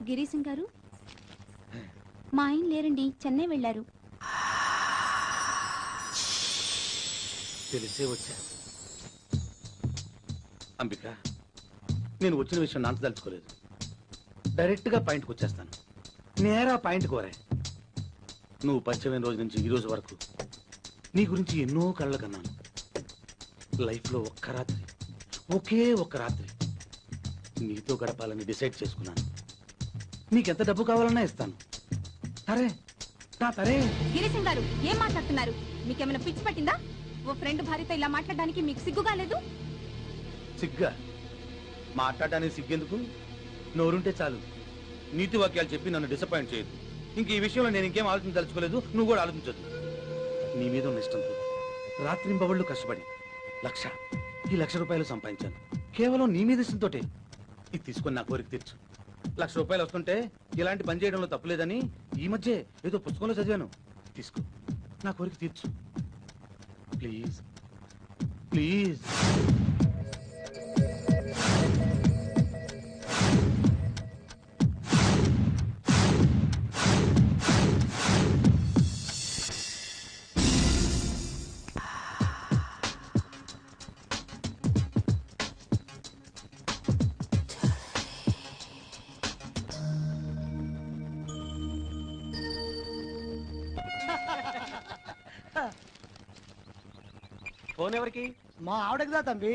గిరీశం గారు, మా ఆయన లేరండి, చెన్నై వెళ్ళారు. తెలిసే వచ్చా. అంబిక, నేను వచ్చిన విషయం నాంత తలుచుకోలేదు. డైరెక్ట్గా పాయింట్కి వచ్చేస్తాను. నేరా పాయింట్ కోరే. నువ్వు పరిచయమైన రోజు నుంచి ఈ రోజు వరకు నీ గురించి ఎన్నో కళ్ళ కన్నాను. లైఫ్లో ఒక్క రాత్రి, ఒకే ఒక్క రాత్రి నీతో గడపాలని డిసైడ్ చేసుకున్నాను. నీకెంత డబ్బు కావాలన్నా ఇస్తాను. తరే నా తరే. గిరీశం గారు, ఏం మాట్లాడుతున్నారు? మీకేమైనా పిచ్చి పట్టిందా? ఓ ఫ్రెండ్ భార్యతో ఇలా మాట్లాడడానికి మీకు సిగ్గుగా లేదు? సిగ్గా? మాట్లాడడానికి సిగ్గెందుకు? నోరుంటే చాలు. నీతి వాక్యాలు చెప్పి నన్ను డిసప్పాయింట్ చేయదు. ఇంక ఈ విషయంలో నేను ఇంకేం ఆలోచించదలుచుకోలేదు. నువ్వు కూడా ఆలోచించదు. నీ మీద ఉన్న ఇష్టంతో రాత్రింబవళ్ళు కష్టపడి ఈ 1,00,000 రూపాయలు సంపాదించాను. కేవలం నీ మీద ఇష్టంతోటే. ఇది తీసుకొని నా కోరిక తీర్చు. 1,00,000 రూపాయలు వస్తుంటే ఇలాంటి పని చేయడంలో తప్పులేదని ఈ మధ్య ఏదో పుస్తకంలో చదివాను. తీసుకో, నా కోరిక తీర్చు ప్లీజ్. ప్లీజ్. ఫోన్ ఎవరికి? మా ఆవిడకిదా తంబి.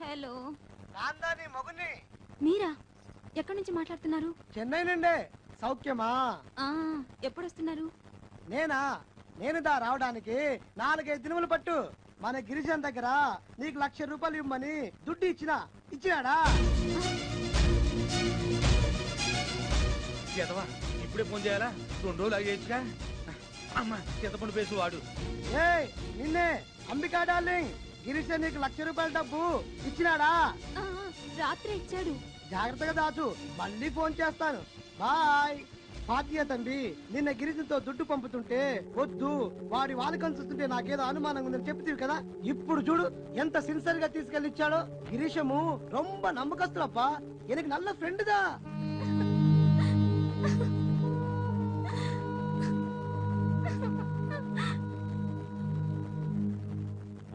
హలో, నాందాని మొగుని. మీరా? ఎక్కడి నుంచి మాట్లాడుతున్నారు? చెన్నై నుండే. సౌఖ్యమా? ఎప్పుడు వస్తున్నారు? నేను రావడానికి 4-5 దినములు పట్టు. మన గిరిజన్ దగ్గర నీకు 1,00,000 రూపాయలు ఇవ్వమని దుడ్డు ఇచ్చినాడా? ఇప్పుడే ఫోన్ చేయాలా? 2 రోజులు అయ్యేచ్చుగా. అమ్మా, చింతపండు పేసు వాడు. నిన్నే అంబికా డార్లింగ్. గిరిజన్ నీకు 1,00,000 రూపాయల డబ్బు ఇచ్చినాడా? రాత్రి ఇచ్చాడు. జాగ్రత్తగా దాచు. మళ్ళీ ఫోన్ చేస్తాను. బాయ్. భాగ్య తండ్రి, నిన్న గిరిజంతో దుడ్డు పంపుతుంటే వద్దు, వాడి వాళ్ళకం చూస్తుంటే నాకేదో అనుమానంగా ఉందని చెప్తీవి కదా. ఇప్పుడు చూడు ఎంత సిన్సియర్ గా తీసుకెళ్లి ఇచ్చాడో. గిరీశము రొంబ నమ్మకస్తులప్పా. ఎనకు నల్ల ఫ్రెండ్ దా.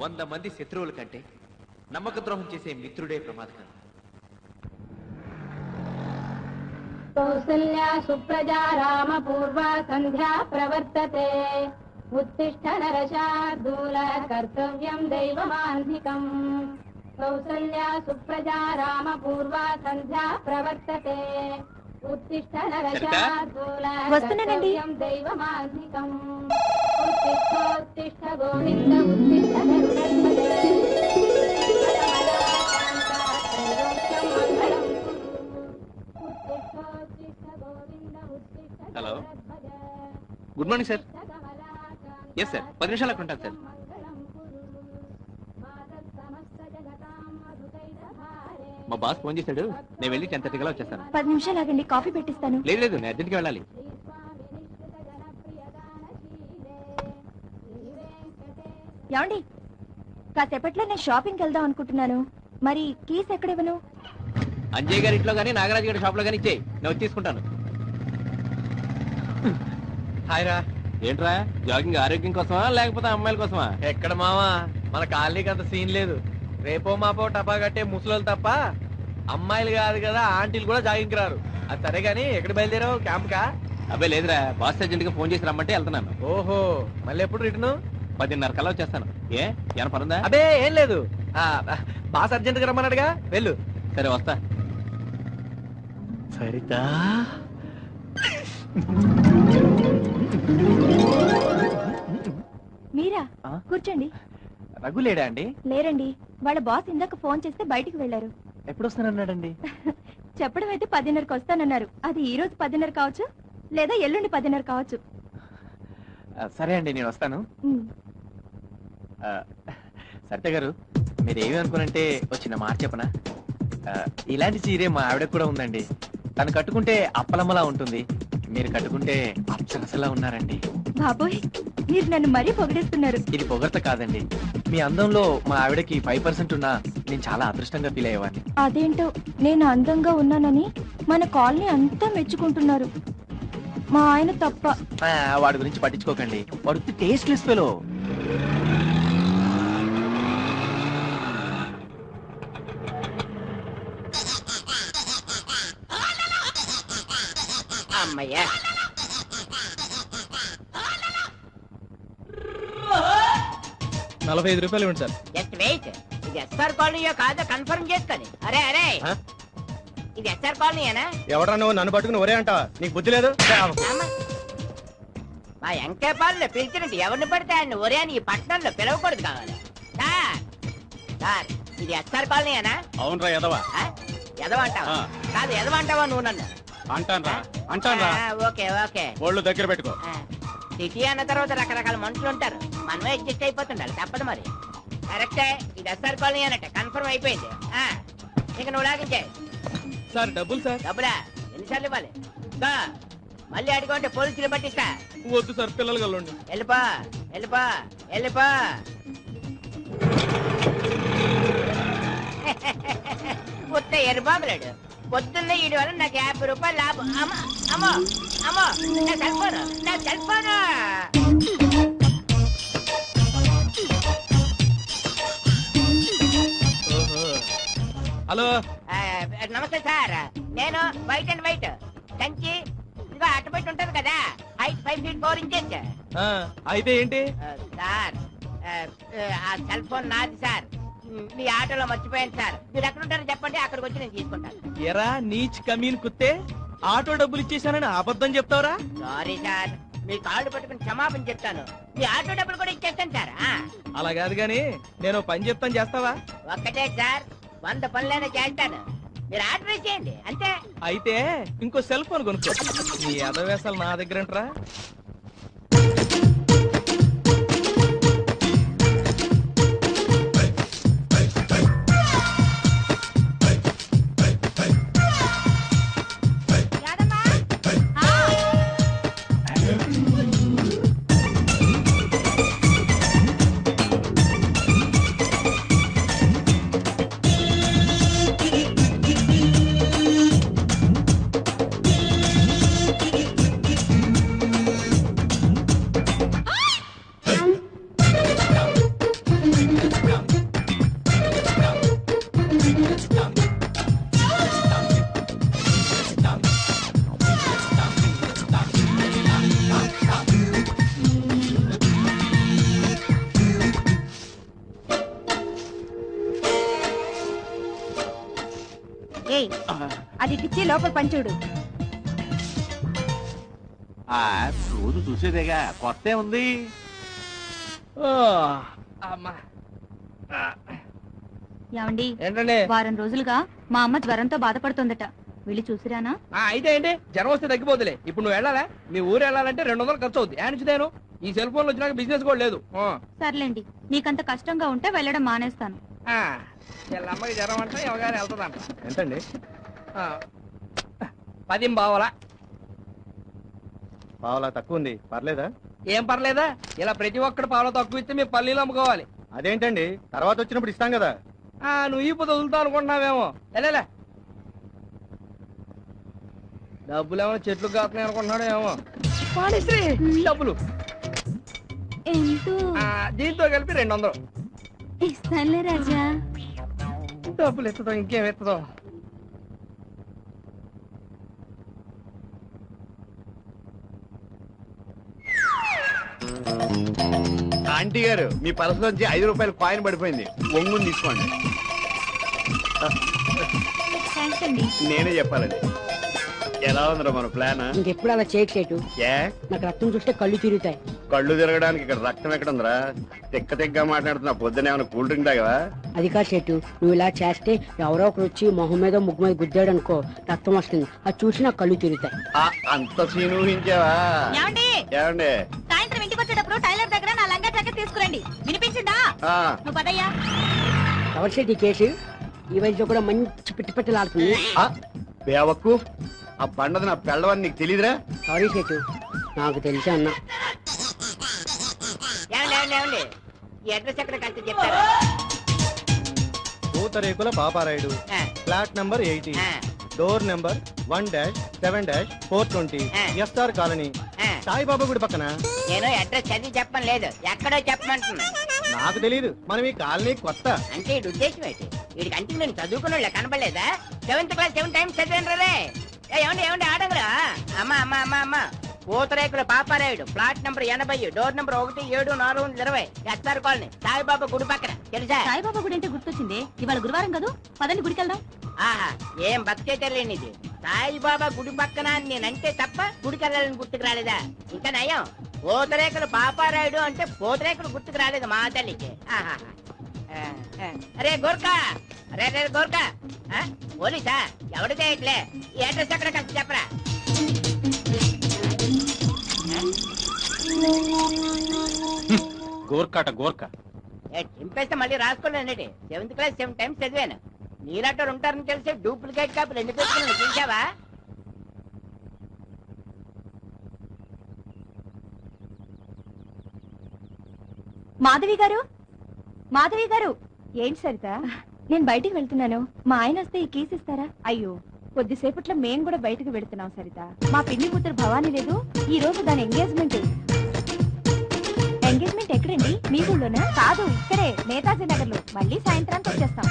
వంద మంది శత్రువుల కంటే నమ్మక ద్రోహం చేసే మిత్రుడే ప్రమాదకరం. కౌసల్యా సుప్రజా రామ పూర్వ సంధ్యా ప్రవర్తతే. ఉత్తిష్ఠ నరశార్దూల కర్తవ్యం దైవమాన్ధికం. కౌసల్యా సుప్రజా రామ పూర్వ సంధ్యా ప్రవర్తతే. ఉత్తిష్ఠ నరశార్దూల కర్తవ్యం దైవమాన్ధికం. ఉత్తిష్ఠోత్తిష్ఠ గోవింద ఉత్తిష్ఠ గరుడధ్వజ. Hello, good morning sir. Yes sir, 10 నిమిషాలు అక్కడ ఉంటాను సార్. మా బాస్ ఫోన్ చేశాడు, నేను వెళ్ళి 10:30 కల్లా వచ్చేస్తాను. 10 నిమిషాలు ఆగండి, కాఫీ పెట్టిస్తాను. లేదు, నేను అర్జెంట్గా వెళ్ళాలి. ఏమండి, కాసేపట్లో నేను షాపింగ్కి వెళ్దాం అనుకుంటున్నాను. మరి కీస్ ఎక్కడ ఇవ్వను? అంజయ్ గారి ఇంట్లో కానీ నాగరాజు గారి షాప్ లో కానీ ఇచ్చేయి, నేను వచ్చి తీసుకుంటాను. హాయ్ రా. ఏంట్రా, జాగింగ్ ఆరోగ్యం కోసమా లేకపోతే అమ్మాయిల కోసమా? ఎక్కడ మావా, మన కాలనీకి అంత సీన్ లేదు. రేపో మాపో టపా కట్టే ముసలోళ్ళు తప్ప అమ్మాయిలు కాదు కదా, ఆంటీలు కూడా జాగింగ్ రారు. అది సరే గానీ ఎక్కడ బయలుదేరావు? క్యాంప్ కా? అబ్బే లేదురా, బాస్ అర్జెంట్ గా ఫోన్ చేసి రమ్మంటే వెళ్తున్నాను. ఓహో, మళ్ళీ ఎప్పుడు రిటర్న్? 10:30 కల్లా వచ్చేస్తాను. ఏమైనా పనుందా? అబే ఏం లేదు, బాస్ అర్జెంట్ గా రమ్మన్నాడుగా, వెళ్ళు. సరే వస్తా. సరితా మీరా? కూర్చోండి. రఘు లేడా అండి? లేరండి, వాళ్ళ బాస్ ఇందాక ఫోన్ చేస్తే బయటికి వెళ్లారు. ఎప్పుడు వస్తానన్నాడండి? చెప్పడం అయితే 10:30కి వస్తానన్నారు. అది ఈ రోజు 10:30 కావచ్చు, లేదా ఎల్లుండి 10:30 కావచ్చు. సరే అండి, నేను వస్తాను. సరిత గారు, మీరేమి అనుకోనంటే వచ్చిన మాట చెప్పనా ఇలాంటి చీరే మా ఆవిడ కూడా ఉందండి. తను కట్టుకుంటే అప్పలమ్మలా ఉంటుంది, మీరు కట్టుకుంటే అప్సరసలా ఉన్నారండి. బాబోయ్, మీరు నన్ను మరీ పొగిడేస్తున్నారు. ఇది పొగడ్త కాదండి, మీ అందంలో మా ఆవిడకి 5% ఉన్నా నేను చాలా అదృష్టంగా ఫీల్ అయ్యేవాడిని. అదేంటో నేను అందంగా ఉన్నానని మన కాలనీ అంతా మెచ్చుకుంటున్నారు, మా ఆయన తప్ప. వాడి గురించి పట్టించుకోకండి, వాడు టేస్ట్లెస్ ఫెలో. అమ్మయ్యా, ₹45 ఇవ్వండి సార్. Just wait. ఇది ఎస్ఆర్ కాలనీయో కాదో కన్ఫర్మ్ చేసుకొని. అరే అరే, ఇది ఎస్ఆర్ కాలనీయేనా? ఎవడరా నువ్వు నన్ను పట్టుకుని ఒరే అంటావా? నీకు బుద్ధి లేదు? అమ్మ, మా ఎంకేపాల్లో పిలిచినట్టు ఎవరిని పడితే ఆయన ఒరే అని ఈ పట్టణంలో పిలవకూడదు కావాలి. సార్ సార్, ఇది ఎస్ఆర్ కాలనీయేనా? అవునరా ఎదవా. ఎదవంటావా? కాదు, ఎదవంటావా నువ్వు నన్ను? అంటాన్రా ఓకే ఓకే. ఒళ్ళు దగ్గర పెట్టుకో. సిటీ అన్న తర్వాత రకరకాల మనుషులు ఉంటారు, మనమే అడ్జస్ట్ అయిపోతుండాలి, తప్పదు మరి. కరెక్టే, ఇది ఎస్ఆర్ కాలనీ అన్నట్టు కన్ఫర్మ్ అయిపోయింది. ఇక నువ్వు లాగించే. సార్ డబ్బులు సార్. డబ్బులా? ఎన్నిసార్లు ఇవ్వాలి? దా, మళ్ళీ అడుగుంటే పోలీసులు పట్టిస్తా. వద్దు సార్, పిల్లలు కలండి. వెళ్ళిపో వెళ్ళిపో వెళ్ళిపో. ఉత్త ఎరుబాబులాడు. పొద్దున్న ఈడు వల్ల నాకు ₹50 లాభం. అమ్మో అమ్మో అమ్మో, నా సెల్ ఫోను, నా సెల్ ఫోను. హలో, నమస్తే సార్, నేను వైట్ అండ్ వైట్ కంచి ఇదిగో అటుబయట ఉంటది కదా, హైట్ 5 feet 4 inches. అయితే ఏంటి సార్, ఆ సెల్ ఫోన్ నాది సార్, మీ ఆటోలో మర్చిపోయాను సార్. మీరు ఎక్కడ ఉంటారో చెప్పండి, అక్కడికి వచ్చి నేను తీసుకుంటాను. ఎరా నీచ్ కమీన్ కుత్తే, ఆటో డబ్బులు ఇచ్చేసానని అబద్ధం చెప్తావరా? సారీ సార్, మీ కాళ్ళు పట్టుకుని క్షమాపణ చెప్తాను. మీ ఆటో డబ్బులు కూడా ఇచ్చేస్తాను సార్. అలా కాదు గాని నేను పని చెప్తాను, చేస్తావా? ఒక్కటే సార్, 100 పనులైనా చేస్తాను, మీరు ఆర్డర్ చేయండి అంతే. అయితే ఇంకో సెల్ ఫోన్ కొనుక్కో. నీ అదవేశాలు నా దగ్గర అంటరా? అది పిచ్చి లోపల పంచుడు. రోజు చూసేదేగా, కొత్త ఉంది. ఏమండి, ఏంటండి? వారం రోజులుగా మా అమ్మ జ్వరంతో బాధపడుతుందట, వెళ్ళి చూసిరానా? అయితే ఏంటి, జ్వరం వస్తే తగ్గిపోతులే. ఇప్పుడు నువ్వు వెళ్ళాలా? మీ ఊరు వెళ్ళాలంటే 200 ఖర్చు అవుద్ది. నేను ఈ సెల్ ఫోన్ వచ్చినాక బిజినెస్ కూడా లేదు. సర్లేండి, నీకంత కష్టంగా ఉంటే వెళ్ళడం మానేస్తాను. వీళ్ళ అమ్మకి జ్వరం అంటే ఎవగానే వెళ్తుందంట. ఎంతండి? 10 పావలా. పావులా తక్కువ ఉంది, పర్లేదా? ఏం పర్లేదా? ఇలా ప్రతి ఒక్కడు పావులా తక్కువ ఇస్తే మేము పల్లీలు అమ్ముకోవాలి. అదేంటండి, తర్వాత వచ్చినప్పుడు ఇస్తాం కదా. నువ్వు ఈ పొద్దు వదులుతావు అనుకుంటున్నావేమో. వెళ్ళలే, డబ్బులు ఏమో చెట్లు కాస్తున్నాయి అనుకుంటున్నాడు ఏమో. డబ్బులు దీంతో కలిపి 200. ఇస్తానులే రాజా. డబ్బులు ఎత్తుదో ఇంకేం ఎత్తుదో. ఆంటీ గారు, మీ పర్స్ నుంచి ₹5 కాయిన్ పడిపోయింది, ఒంగుని తీసుకోండి. థ్యాంక్స్ అండి. నేనే చెప్పాలండి. ఎలా ఉందిరా మన ప్లాన్? ఇంకెప్పుడు అలా చేయట్లేదు, ఏ నాకు రక్తం చూస్తే కళ్ళు తిరుగుతాయి. కళ్ళు తిరగడానికి ఇక్కడ రక్తం ఎక్కడ ఉందిరా? తిక్క మాట్లాడుతున్నా. పొద్దున ఏమైనా కూల్ డ్రింక్ తాగవా? అది కాదు చెట్టు, నువ్వు ఇలా చేస్తే ఎవరో ఒకరు వచ్చి మొహం మీద ముగ్గు మీద గుద్దాడు అనుకో, రక్తం వస్తుంది. అది చూసి నాకు కళ్ళు తిరుగుతాయి. అంత సీన్ ఊహించావా? ఏమండి, సాయంత్రం ఇంటికి వచ్చేటప్పుడు టైలర్ దగ్గర నా లంగా జాకెట్ తీసుకురండి. వినిపించిందా? నువ్వు పదయ్యా. ఎవరు ఎవరి సెట్ ఈ కేసు? ఈ వయసులో కూడా మంచి పిట్టి పెట్టలాడుతుంది. బేవక్కు ఆ బండది నా పెళ్ళవని నీకు తెలియదురా? సారీ సెట్, నాకు తెలిసే అన్నా. ఏమండి ఈ అడ్రస్ ఎక్కడ కలిసి చెప్తారా? పూతరేకుల Paparayudu, flat number 80, door number 1-7-420, SR colony, Saibaba గుడి పక్కన. నేను అడ్రస్ చదివి చెప్పను లేదు, ఎక్కడో చెప్పమంటున్నా. నాకు తెలియదు, మనం ఈ కాలనీ కొత్త. అంటే ఈ ఉద్దేశం ఏంటి? వీడికి అంటే నేను చదువుకున్న కనపడలేదా? 7th క్లాస్ 7 times చదివాను రే. ఏమండి ఆడగరా? అమ్మా పూతరేకుల Paparayudu, flat number 80, door number 1-7-420, SR colony, Saibaba గుడి పక్కన. తెలుసా? సాయిబాబా గుడి అంటే గుర్తొచ్చింది. ఇవాళ గురువారం కదా, పదండి గుడికి వెళ్దాం. ఆహా, ఏం భక్తేటర్లేని ఇది. సాయిబాబా గుడి పక్కన నేనంటే తప్ప గుడికి వెళ్ళాలని గుర్తుకు రాలేదా? ఇంకా నయం, పూతరేకుల పాపారాయుడు అంటే పూతరేకులు గుర్తుకు రాలేదు మా తల్లికి. అరే గోర్ఖా, అరే గోర్ఖా, పోలీసా? ఎవడితే ఇట్లే ఈ అడ్రస్ ఎక్కడ కలిసి చెప్పరా? గోర్ఖా చింపేస్తే మళ్ళీ రాసుకోలేనండి. 7th క్లాస్ 7 times చదివాను. నీలాంటి ఉంటారని తెలిసి డూప్లికేట్ కాపులు ఎన్ని పెట్టుకుని చూసావా? మాధవి గారు ఏంటి సరిత? నేను బయటికి వెళ్తున్నాను, మా ఆయన వస్తే ఈ కీస్ ఇస్తారా? అయ్యో, కొద్దిసేపట్లో మేం కూడా బయటకు వెళ్తున్నాం సరిత. మా పిన్ని కూతురు భవానీ లేదు, ఈ రోజు దాని ఎంగేజ్మెంట్ ఎక్కడండి? మీ ఊళ్ళోనా? కాదు, ఇక్కడే నేతాజీ నగర్ లో. మళ్ళీ సాయంత్రానికి వచ్చేస్తాం.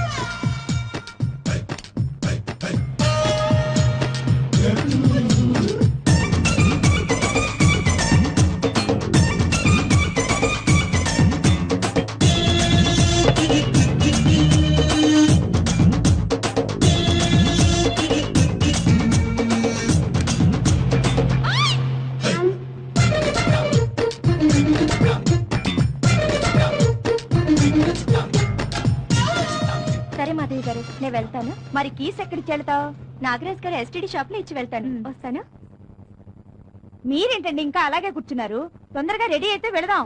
సరే మాధవి గారు, నేను వెళ్తాను. మరి కీస్ ఎక్కడికి వెళ్తావు? నాగరాజ్ గారు ఎస్టీడీ షాప్ లో ఇచ్చి వెళ్తాను. వస్తాను. మీరేంటండి ఇంకా అలాగే కూర్చున్నారు? తొందరగా రెడీ అయితే వెళదాం.